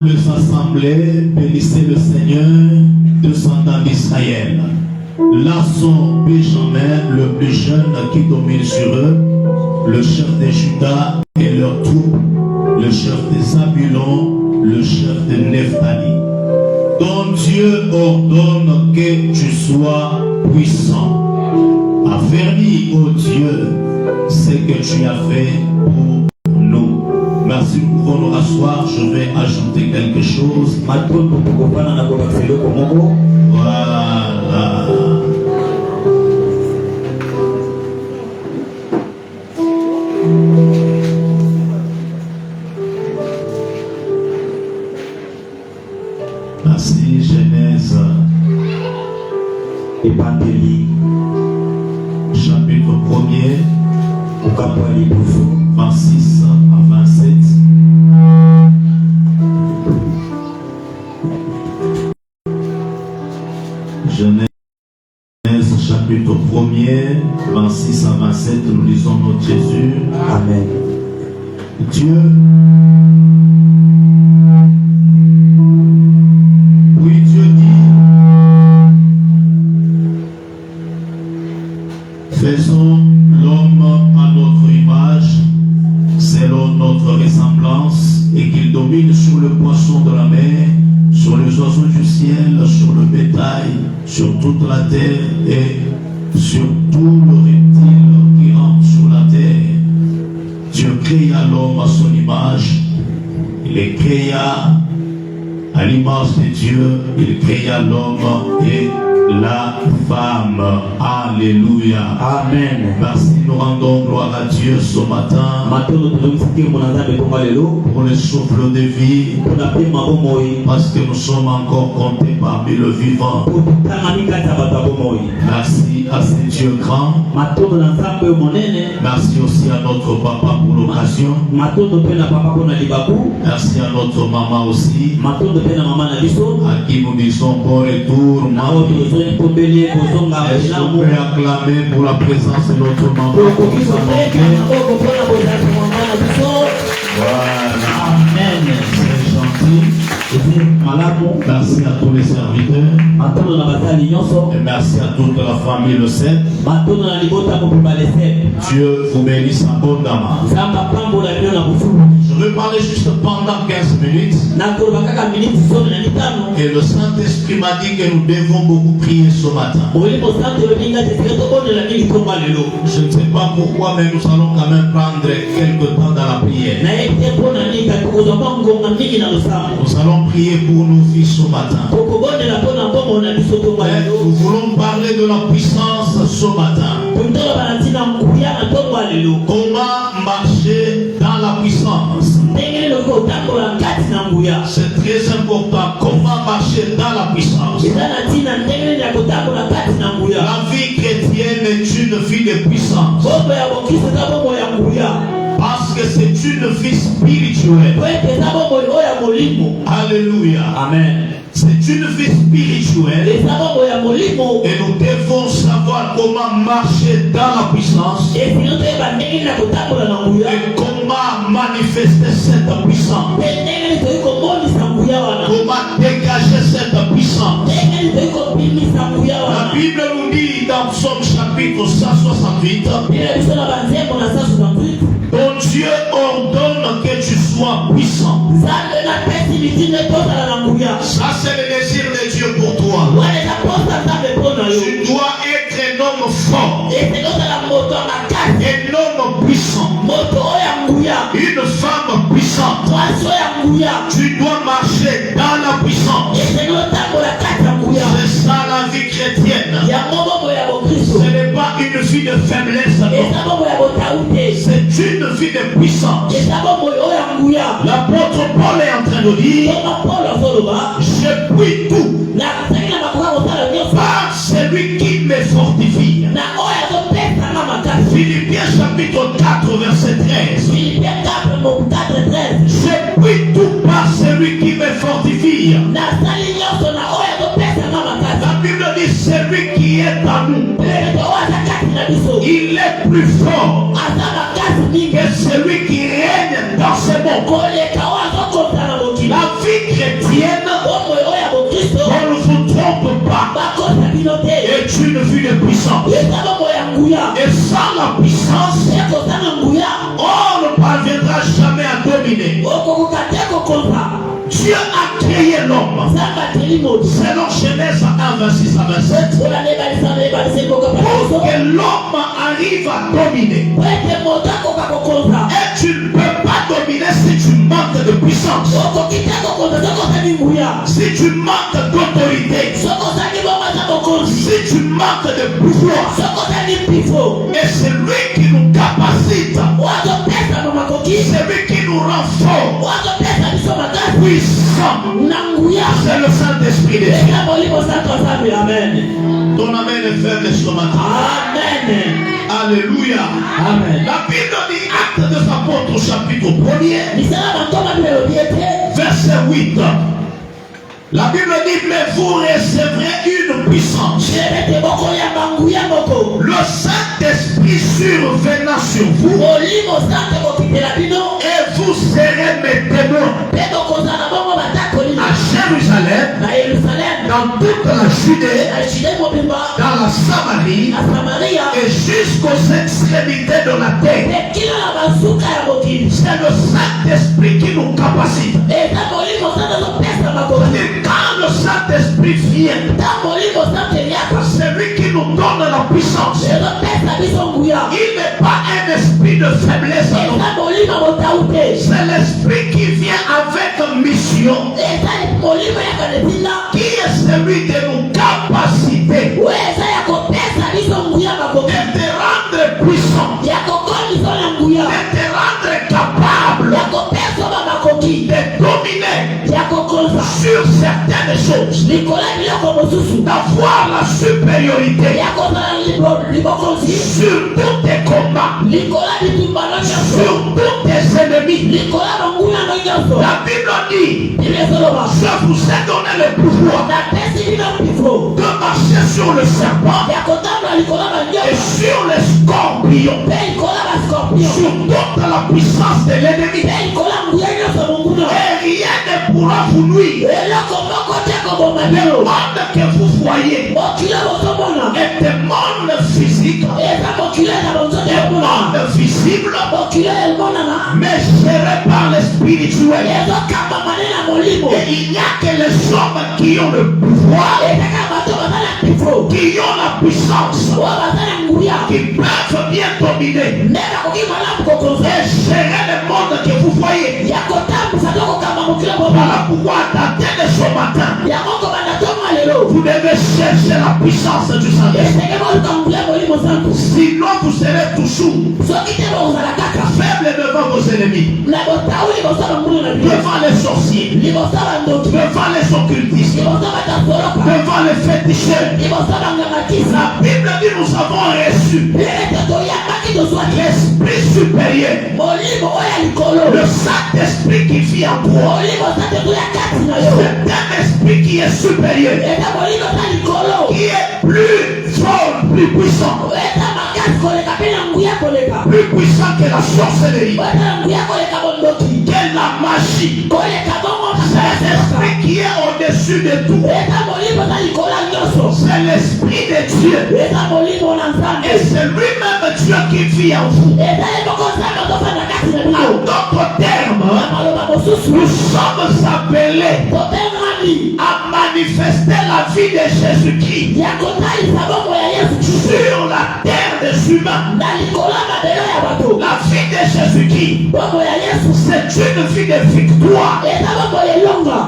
s'assembler, bénissez le Seigneur, descendant d'Israël. Là sont Benjamin, le plus jeune qui domine sur eux, le chef de Juda et leurs troupes, le chef de Zabulon, le chef de Nephtali. Ton Dieu ordonne que tu sois puissant. Affermis, ô Dieu, ce que tu as fait pour nous. Merci pour nous rasseoir. Je vais ajouter quelque chose. Voilà. Merci, Genèse. Évangile. Chapitre 1er. 26 à 27. Genèse chapitre 1er, 26 à 27, nous lisons notre Jésus. Amen. Dieu, oui, Dieu dit, faisons l'homme à notre image, selon notre ressemblance, et qu'il domine sur le poisson de la mer, sur les oiseaux du ciel, sur le bétail, sur toute la terre et sur tout le reptile qui rampe sur la terre. Dieu créa l'homme à son image, il les créa à l'image de Dieu, il créa l'homme et la femme. Alléluia. Amen. Merci, nous rendons gloire à Dieu ce matin pour le souffle de vie, parce que nous sommes encore comptés parmi le vivant. Merci à ce Dieu grand. Merci aussi à notre papa pour l'occasion. Merci à notre maman aussi, à qui nous disons bon retour. Est-ce qu'on peut acclamer pour la présence de notre maman? Voilà. Amen. C'est gentil. Merci à tous les serviteurs. Et merci à toute la famille le 7. Dieu vous bénisse abondamment. Je veux parler juste pendant 15 minutes. Et le Saint-Esprit m'a dit que nous devons beaucoup prier ce matin. Je ne sais pas pourquoi, mais nous allons quand même prendre quelques temps dans la prière. Nous allons prier pour nos fils ce matin. Nous voulons parler de la puissance ce matin. Comment marcher dans la puissance? C'est très important. Comment marcher dans la puissance? La vie chrétienne est une vie de puissance. Parce que c'est une vie spirituelle. Alléluia. Amen. C'est une vie spirituelle. Et nous devons savoir comment marcher dans la puissance. Et comment manifester cette puissance. Comment dégager cette puissance. La Bible nous dit dans Psaume chapitre 168. Ton Dieu ordonne que tu sois puissant. Ça c'est le désir de Dieu pour toi. Tu dois être un homme fort, un homme puissant, une femme puissante. Tu dois marcher dans la puissance. C'est ça la vie chrétienne. Ce n'est pas une vie de faiblesse, c'est une vie de puissance. L'apôtre Paul est en train de dire, je puis tout par celui qui me fortifie. Philippiens chapitre 4 verset 13. Je puis tout par celui qui me fortifie. La Bible dit celui qui est en nous, il est plus fort que celui qui règne dans ce monde. La vie chrétienne, on ne vous trompe pas. Et tu ne fus de puissance. Et sans la puissance, on ne parviendra jamais à dominer. Dieu a créé l'homme selon Genèse 1, 26 à 27 pour que l'homme arrive à dominer. Et tu ne peux pas dominer si tu manques de puissance, si tu manques d'autorité, si tu manques de pouvoir. Et c'est lui qui nous capacite, c'est lui qui nous rend fort, puissant. C'est le Saint-Esprit de Dieu. Ton amen est faible ce matin. Amen. Alléluia. Amen. La Bible dit, Actes des Apôtres chapitre 1er, verset 8. La Bible dit, mais vous recevrez une puissance. Le Saint-Esprit survenant sur vous, et vous serez mes témoins à Jérusalem, dans toute la Judée, dans la Samarie, et jusqu'aux extrémités de la terre. C'est le Saint-Esprit qui nous capacite. Et quand le Saint-Esprit vient, c'est lui qui nous donne la puissance. Il n'est pas un esprit de faiblesse. C'est l'esprit qui vient avec mission, qui est celui de nous capaciter et de rendre puissant, de te rendre capable de dominer sur certaines choses, d'avoir la supériorité sur tous tes combats, sur tous tes ennemis. La Bible dit, je vous ai donné le pouvoir de marcher sur le serpent et sur les scorpions, sur toute la puissance de l'ennemi. Et rien ne pourra vous nuire. Le monde que vous voyez est un monde physique, un monde visible, mais géré par le spirituel. Et il n'y a que les hommes qui ont le pouvoir, qui ont la puissance, qui peuvent bien dominer et gérer le monde que vous voyez. Voilà pourquoi d'attendre ce matin, vous devez chercher la puissance du Saint-Esprit. Sinon vous serez toujours faible devant vos ennemis, devant les sorciers, devant les occultistes, devant les féticheurs. La Bible dit nous avons reçu l'Esprit supérieur, le Saint-Esprit qui vit en toi. C'est un esprit qui est supérieur, qui est plus fort, plus puissant, plus puissant que la sorcellerie, que la magie. C'est l'esprit qui est au-dessus de tout. C'est l'Esprit de Dieu. Et c'est lui-même Dieu qui vit en vous. En d'autres termes, nous sommes appelés à manifester la vie de Jésus-Christ sur la terre des humains. La vie de Jésus-Christ, c'est une vie de victoire.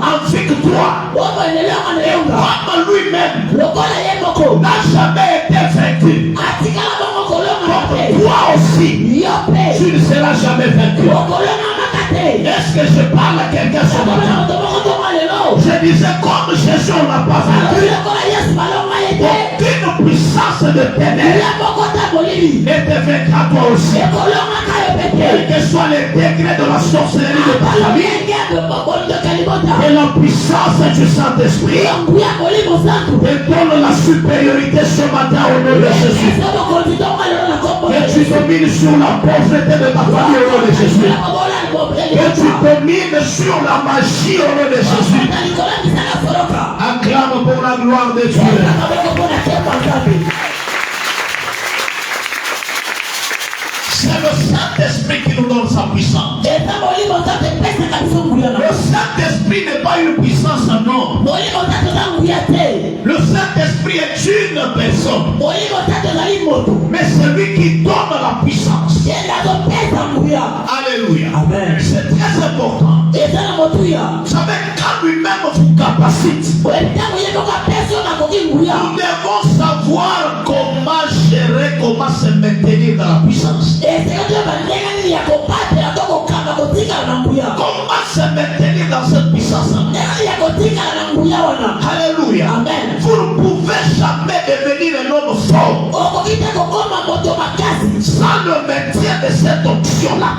En victoire. Et comme lui-même n'a jamais été vaincu, comme toi aussi, tu ne seras jamais vaincu. Est-ce que je parle à quelqu'un ce matin? Je disais comme Jésus on n'a pas vaincu. Aucune puissance de ténèbres n'était vaincue à toi aussi. Quel que soit les degrés de la sorcellerie de ta famille et la puissance du Saint-Esprit te donne la supériorité ce matin au nom de Jésus. Et tu domines sur la pauvreté de ta famille au nom de Jésus. Que tu domines sur la magie au nom de Jésus. Acclame pour la gloire de Dieu. C'est le Saint-Esprit qui nous donne sa puissance. Le Saint-Esprit n'est pas une puissance en homme. Le Saint-Esprit est une personne. Mais c'est lui qui donne la puissance. Alléluia. Amen. C'est très important. Vous savez, quand lui-même vous capacite, nous devons savoir comment gérer, comment se maintenir dans la puissance. Comment se maintenir dans cette puissance? Alléluia. Amen. Vous ne pouvez jamais devenir un homme fort sans le maintien de cette option-là,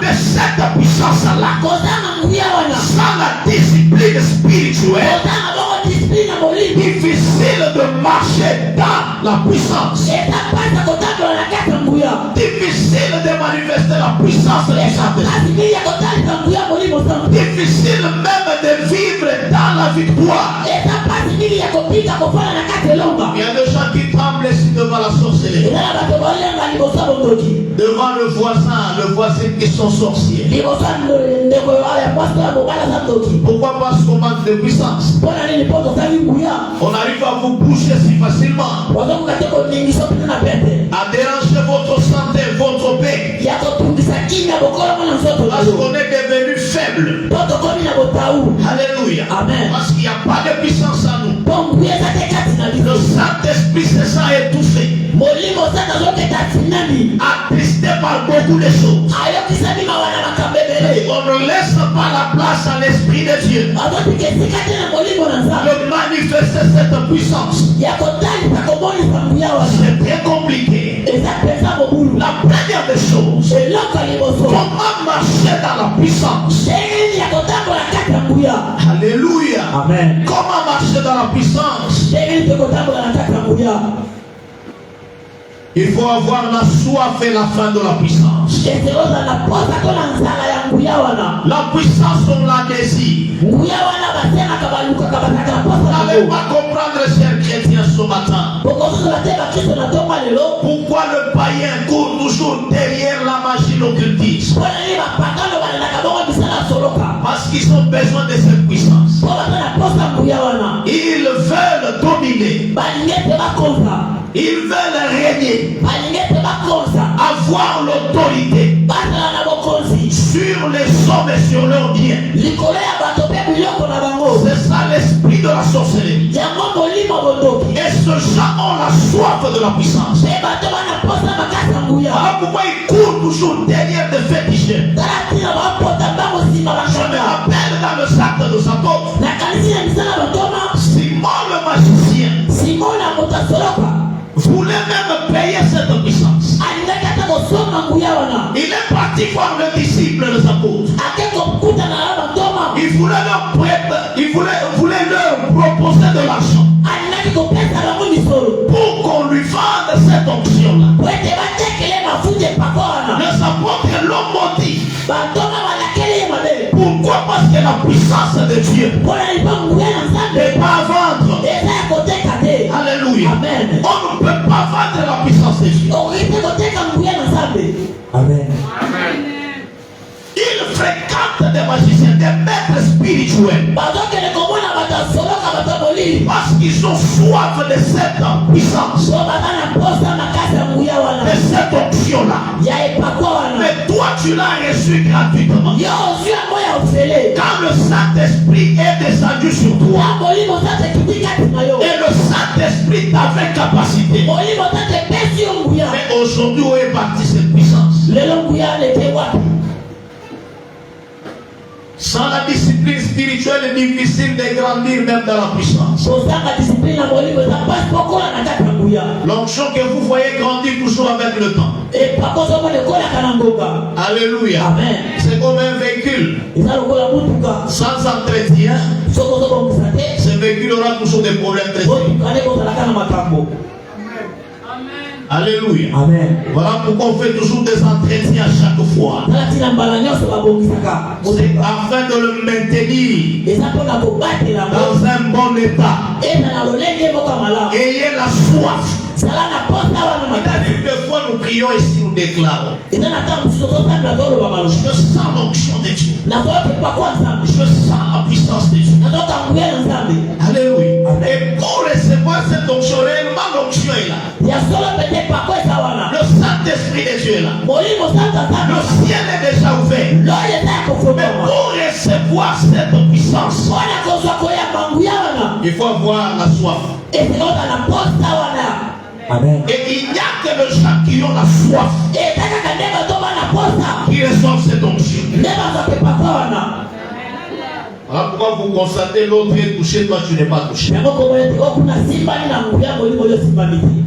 de cette puissance-là, sans la discipline spirituelle. Difficile de marcher dans la puissance. Difficile de manifester la puissance de Saint-Esprit. Difficile même de vivre dans la victoire. Il y a des gens qui tremblent ici devant la sorcellerie, devant le voisin qui sont sorciers. Pourquoi? Parce qu'on manque de puissance. On arrive à vous bouger si facilement, à déranger votre santé, votre paix, parce qu'on est devenu faible. Alléluia. Amen. Parce qu'il n'y a pas de puissance en nous. Le Saint-Esprit se sent étouffé, attristé par beaucoup de choses. Et on ne laisse pas la place à l'Esprit de Dieu de manifester cette puissance. C'est très compliqué. La première des choses, comment marcher dans la puissance? Alléluia. Amen. Comment marcher dans la puissance? Il faut avoir la soif et la faim de la puissance. La puissance, on la désire. Vous n'allez pas comprendre, chers chrétiens, ce matin, pourquoi le païen court toujours derrière la magie occultiste. Parce qu'ils ont besoin de cette puissance. Ils veulent dominer. Ils veulent régner, avoir l'autorité sur les hommes et sur leurs biens. C'est ça l'esprit de la sorcellerie. Et ce gens ont la soif de la puissance. Voilà pourquoi ils courent toujours derrière des féticheurs. Je me rappelle dans le sac de nos apôtres, Simon le magicien voulait même payer cette puissance. Il est parti voir le disciple des apôtres. Il voulait leur proposer de l'argent pour qu'on lui vende cette option-là. Les apôtres l'ont maudit. Pourquoi? Parce que la puissance de Dieu n'est pas à vendre. Alléluia. Amen. On ne peut pas vendre la puissance de Dieu. Amen. Il fréquente des magiciens, des maîtres spirituels, parce qu'ils ont soif de cette puissance, de cette option-là. Mais toi, tu l'as reçu gratuitement. Quand le Saint-Esprit est descendu sur toi, et le Saint-Esprit t'avait capacité. Mais aujourd'hui, où est partie cette puissance? Sans la discipline spirituelle, il est difficile de grandir même dans la puissance. L'onction que vous voyez grandir toujours avec le temps. Alléluia. Amen. C'est comme un véhicule. Sans entretien, ce véhicule aura toujours des problèmes très sérieux. Alléluia. Amen. Voilà pourquoi on fait toujours des entretiens à chaque fois. C'est afin de le maintenir dans un bon état. Ayez la soif. Des fois nous prions ici, nous déclarons. Je sens l'onction de Dieu. Je sens la puissance de Dieu. Alléluia. Et pour recevoir cette onction, réellement l'onction est là. Le Saint-Esprit de Dieu est là. Le ciel est déjà ouvert. Mais pour recevoir cette puissance, il faut avoir la soif. Amen. Et il n'y a que les gens qui ont la soif qui reçoivent cette onction. Voilà pourquoi vous constatez l'autre est touché, toi tu n'es pas touché.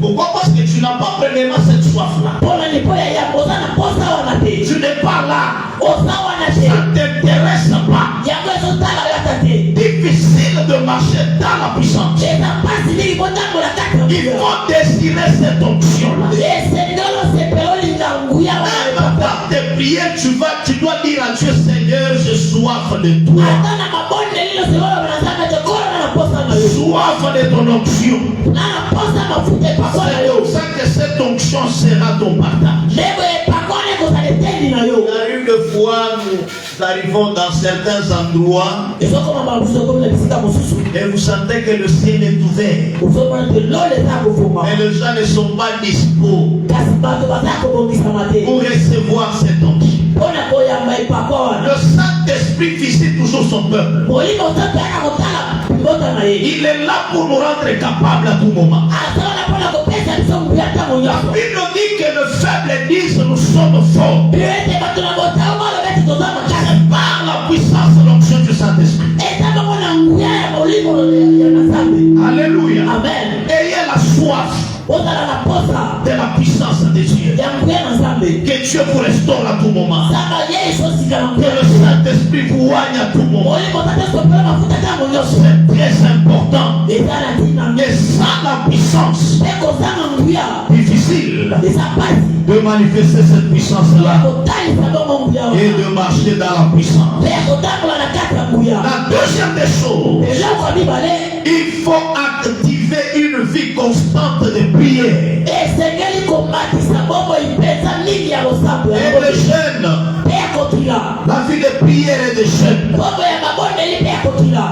Pourquoi? Parce que tu n'as pas premièrement cette soif-là. Tu n'es pas là. Ça ne t'intéresse pas. Difficile de marcher dans la puissance. Il faut désirer cette onction-là. Même dans tes prières, tu dois dire à Dieu, Seigneur, j'ai soif de toi. Soif de ton onction. C'est pour ça que cette onction sera ton partage. Il arrive de fois, nous arrivons dans certains endroits et vous sentez que le ciel est ouvert. Mais les gens ne sont pas dispo pour recevoir cette onction. Le Saint-Esprit visite toujours son peuple. Il est là pour nous rendre capables à tout moment. La Bible dit que le faible disent nous sommes forts. Par la puissance de l'onction du Saint-Esprit. Alléluia. Amen. Ayez la soif de la puissance de Dieu. Que Dieu vous restaure à tout moment. Que le Saint-Esprit vous oigne à tout moment. C'est très important. Et sans la puissance, difficile de manifester cette puissance-là et de marcher dans la puissance. La deuxième des choses, il faut activer une vie constante de prière. Et les jeunes, la vie de prière et de jeûne.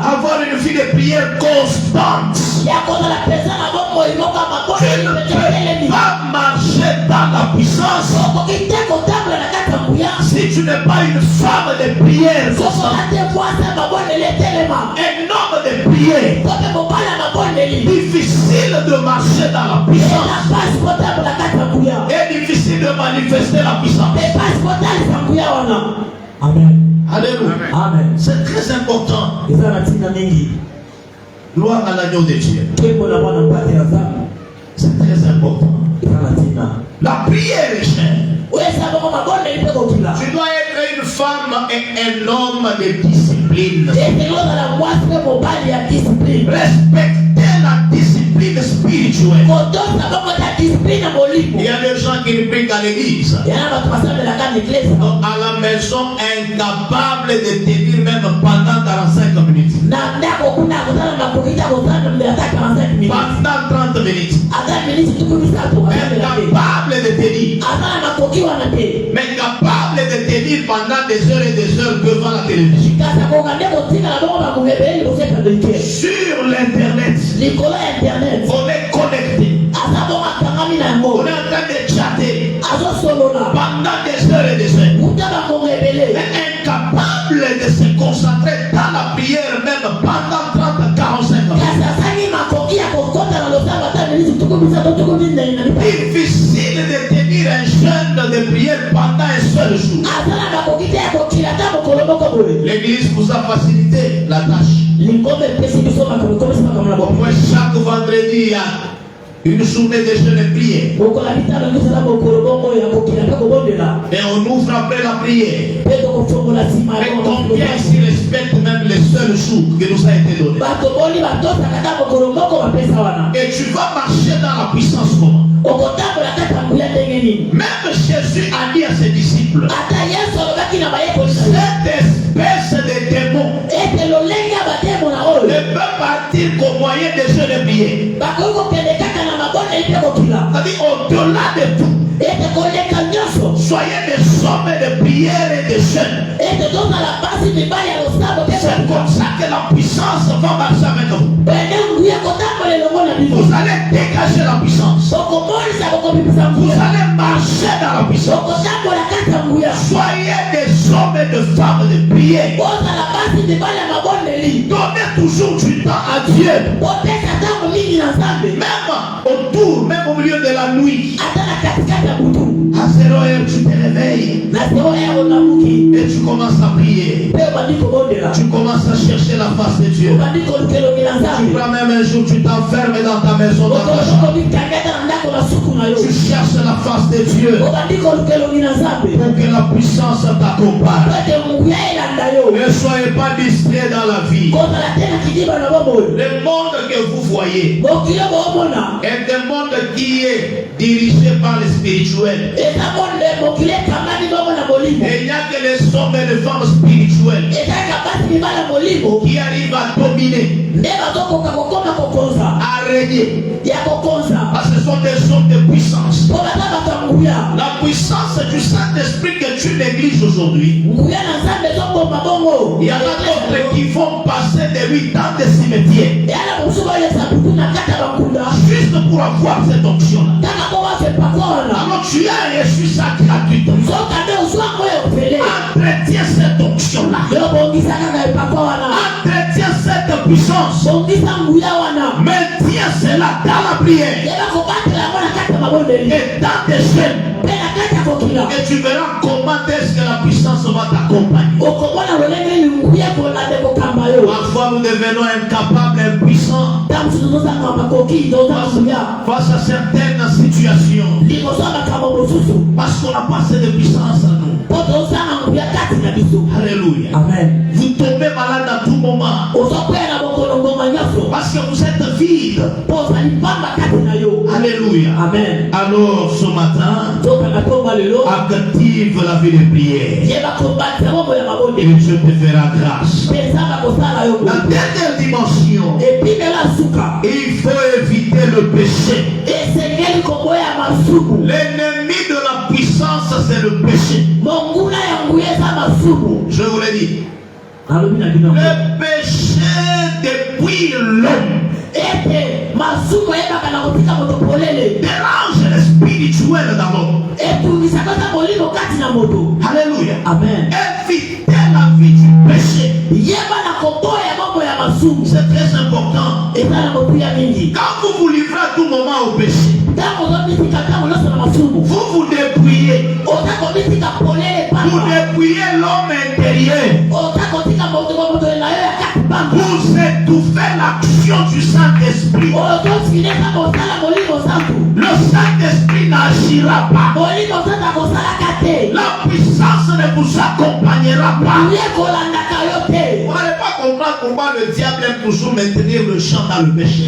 Avoir une vie de prière constante. Tu ne peux pas marcher dans la puissance si tu n'es pas une femme de prière constante. Un homme de prière. Difficile de marcher dans la puissance. Et difficile de manifester la puissance. Amen. Alléluia. Amen. C'est très important. Gloire à l'agneau de Dieu. C'est très important. La prière est chère. Tu dois être une femme et un homme de discipline. Respecter la discipline spirituelle. Il y a des gens qui ne prient qu'à l'église. À la maison, incapables de tenir même pendant 45 minutes. Pendant 30 minutes. Incapable de tenir. Mais capable de tenir pendant des heures et des heures devant la télévision. Sur l'internet. On est connecté. On est en train de chatter pendant des heures et des heures. Mais incapable de se concentrer dans la prière même pendant 30-45 minutes. Difficile de tenir un jeûne de prière pendant un seul jour. L'église vous a facilité la tâche. Au moins chaque vendredi, il y a une journée de jeûne et prière. Et on ouvre après la prière. Mais combien ici respectent même les seuls jours que nous a été donné? Et tu vas marcher dans la puissance comment? Même Jésus a dit à ses disciples, cette espèce de démon ne peut partir qu'au moyen des jeux de billets. C'est-à-dire au-delà de tout. Soyez des hommes de prière et de jeûne. C'est comme ça que la puissance va marcher avec vous. Vous allez dégager la puissance. Vous allez marcher dans la puissance. Soyez des hommes et des femmes de prière. Donnez toujours du temps à Dieu. Même autour, même au milieu de la nuit. À 0h, tu te réveilles. Et tu commences à prier. Tu commences à chercher la face de Dieu. Tu prends même un jour, tu t'enfermes dans ta maison, dans ta chambre. Tu cherches la face de Dieu pour que la puissance t'accompagne. Ne soyez pas distraits dans la vie. Le monde que vous voyez est un monde qui est dirigé par le spirituel. Et il n'y a que les hommes et les femmes spirituelles qui arrivent à dominer, à régner. Parce que ce sont des hommes de puissance. La puissance du Saint-Esprit que tu négliges aujourd'hui. Il y en a d'autres qui vont passer des 8 ans de cimetière juste pour avoir cette onction-là. Alors tu as reçu ça gratuitement. Entretiens cette onction-là. Entretiens cette puissance. Maintiens cela dans la prière et dans tes chaînes. Et tu verras comment est-ce que la puissance va t'accompagner. Parfois nous devenons incapables, impuissants face à certaines situations. Parce qu'on a passé de puissance à nous. Alléluia. Amen. Vous tombez malade à tout moment. Parce que vous êtes vide. Alléluia. Amen. Alors ce matin, active la vie de prière. Et Dieu te fera grâce. La dernière dimension, il faut éviter le péché. L'ennemi de la puissance, c'est le péché. Je vous l'ai dit. Le péché depuis l'homme dérange le spirituel dans l'homme. Alléluia. Amen. Évitez la vie du péché. C'est très important. Quand vous vous livrez à tout moment au péché, vous vous dépouillez. Vous dépouillez l'homme intérieur. Vous étouffez l'action du Saint-Esprit. Le Saint-Esprit n'agira pas. La puissance ne vous accompagnera pas. Vous n'allez pas comprendre pourquoi le diable aime toujours maintenir le champ dans le péché.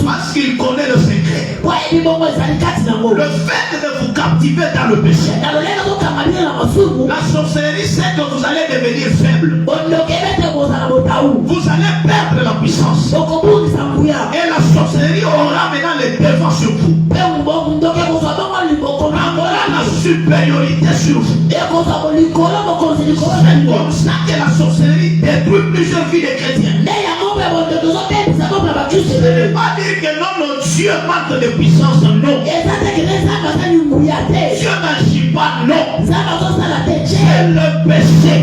Parce qu'il connaît le secret. Le fait de vous captiver dans le péché, la sorcellerie sait que vous allez devenir faible. Vous allez perdre la puissance. Et la sorcellerie aura maintenant les devants sur vous. Aura la supériorité sur vous. C'est comme ça que la sorcellerie détruit plusieurs vies de chrétiens. Ce n'est pas dire que non, Dieu manque de puissance, non. Dieu n'agit pas, non. C'est le péché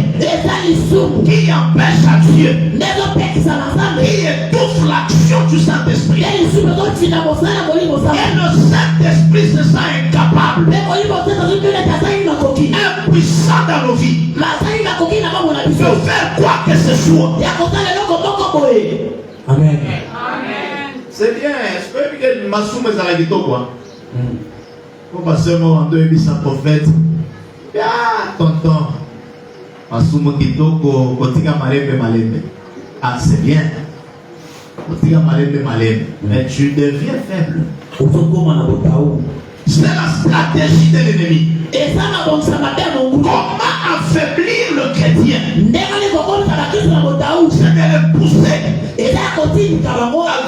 qui empêche à Dieu, qui étouffe l'action du Saint-Esprit. Et le Saint-Esprit se sent incapable, impuissant dans nos vies, de faire quoi que ce soit. Amen. C'est bien. Je peux dire que Massoum est à la guitare, quoi. Pour passer mon deux et sans prophète. Ah, tonton. Massoum guitare, kotika malembe malembe. Ah, c'est bien. Mais tu deviens faible. C'est la stratégie de l'ennemi. Comment affaiblir le chrétien? C'est de le pousser à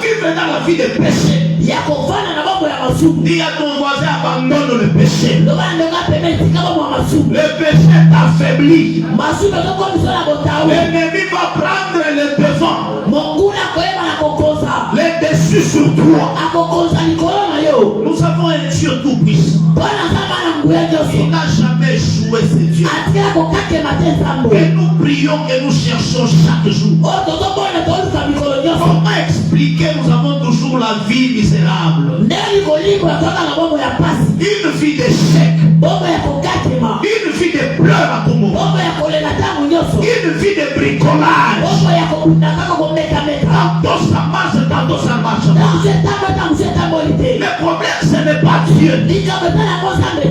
vivre dans la vie de péché. Dis à ton voisin, abandonne le péché. Le péché t'affaiblit. L'ennemi va prendre le devant, les dessus sur toi. Nous avons un Dieu tout puissant. Il n'a jamais joué ce Dieu. Et nous prions et nous cherchons chaque jour. Comment expliquer? Nous avons toujours la vie misérable. Une vie d'échec. Une vie de pleurs à tout moment. Une vie de bricolage. Tantôt ça marche, tantôt ça marche pas. Le problème, ce n'est pas Dieu.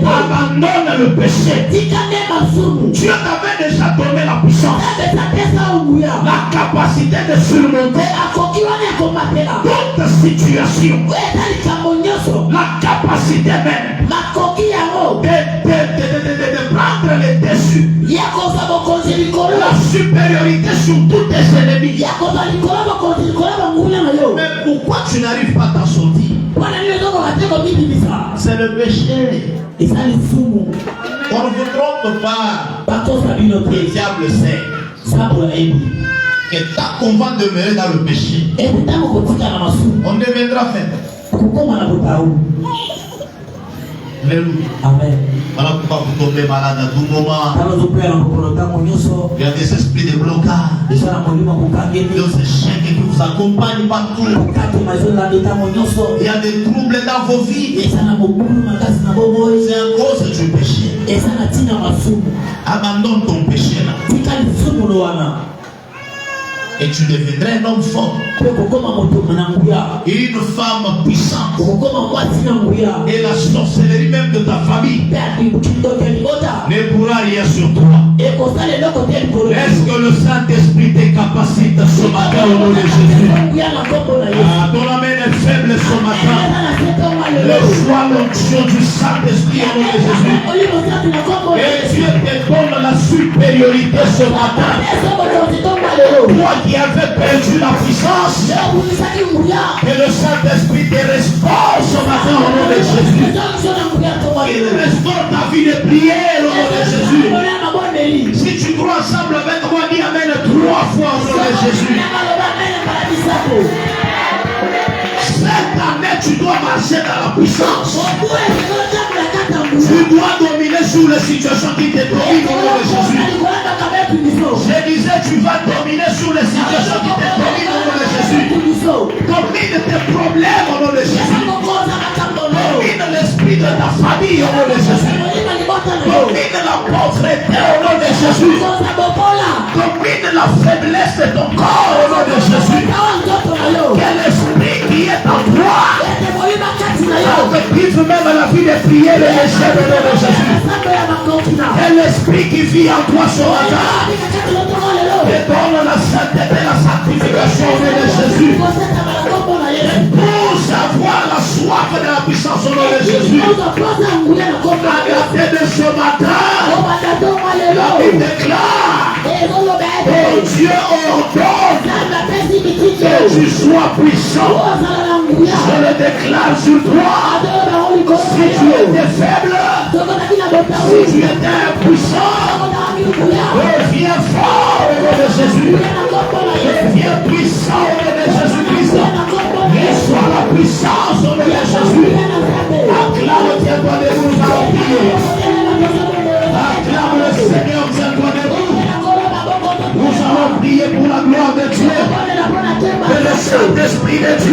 Abandonne le péché. Dieu t'avait déjà donné la puissance, la capacité de surmonter toute situation, la capacité même de prendre les dessus, la supériorité sur tous tes ennemis. Mais pourquoi tu n'arrives pas à t'en sortir? C'est le péché. On ne vous trompe pas. Le diable sait que tant qu'on va demeurer dans le péché, on deviendra faible. Alléluia. Amen. Voilà pourquoi vous tombez malade à tout moment. Il y a des esprits de blocage, des échecs qui vous accompagnent partout. Il y a des troubles dans vos vies. C'est à cause du péché. Abandonne ton péché là. Et tu deviendrais un homme fort. Une femme puissante. Et la sorcellerie même de ta famille ne pourra rien sur toi. Est-ce que le Saint-Esprit te capacite ce matin au nom de Jésus? Ton âme est faible ce matin. Reçois l'onction du Saint-Esprit au nom de Jésus. Et Dieu te donne la supériorité ce matin. Toi qui avais perdu la puissance, que le Saint-Esprit te restaure ce matin au nom de Jésus. Il restaure ta vie de prière au nom de Jésus. Si tu crois ensemble avec moi, dis Amen 3 fois au nom de Jésus. Cette année, tu dois marcher dans la puissance. Tu dois dominer sur les situations qui te dominent au nom de Jésus. Je disais, tu vas dominer sur les situations qui te dominent au nom de Jésus. Domine tes problèmes au nom de Jésus. Domine l'esprit de ta famille au nom de Jésus. Domine la pauvreté au nom de Jésus. Domine la faiblesse de ton corps au nom de Jésus. Quel esprit qui est en toi active même la vie de prière et de jeûne au nom de Jésus. Quel esprit qui vit en toi ce matin te donne la sainteté, la sanctification au nom de Jésus. Pour savoir la soif de la puissance au nom de Jésus. Regardez de ce matin, la Bible déclare, oh Dieu ordonne que tu sois puissant. Je le déclare sur toi. Si tu étais faible, si tu étais impuissant, deviens fort au nom de Jésus. Deviens puissant au nom de Jésus-Christ. Reçois la puissance au nom de Jésus. Acclame, tiens-toi debout, nous allons prier. Acclame le Seigneur, tiens-toi debout. Nous allons prier pour la gloire de Dieu. Que le Saint-Esprit de Dieu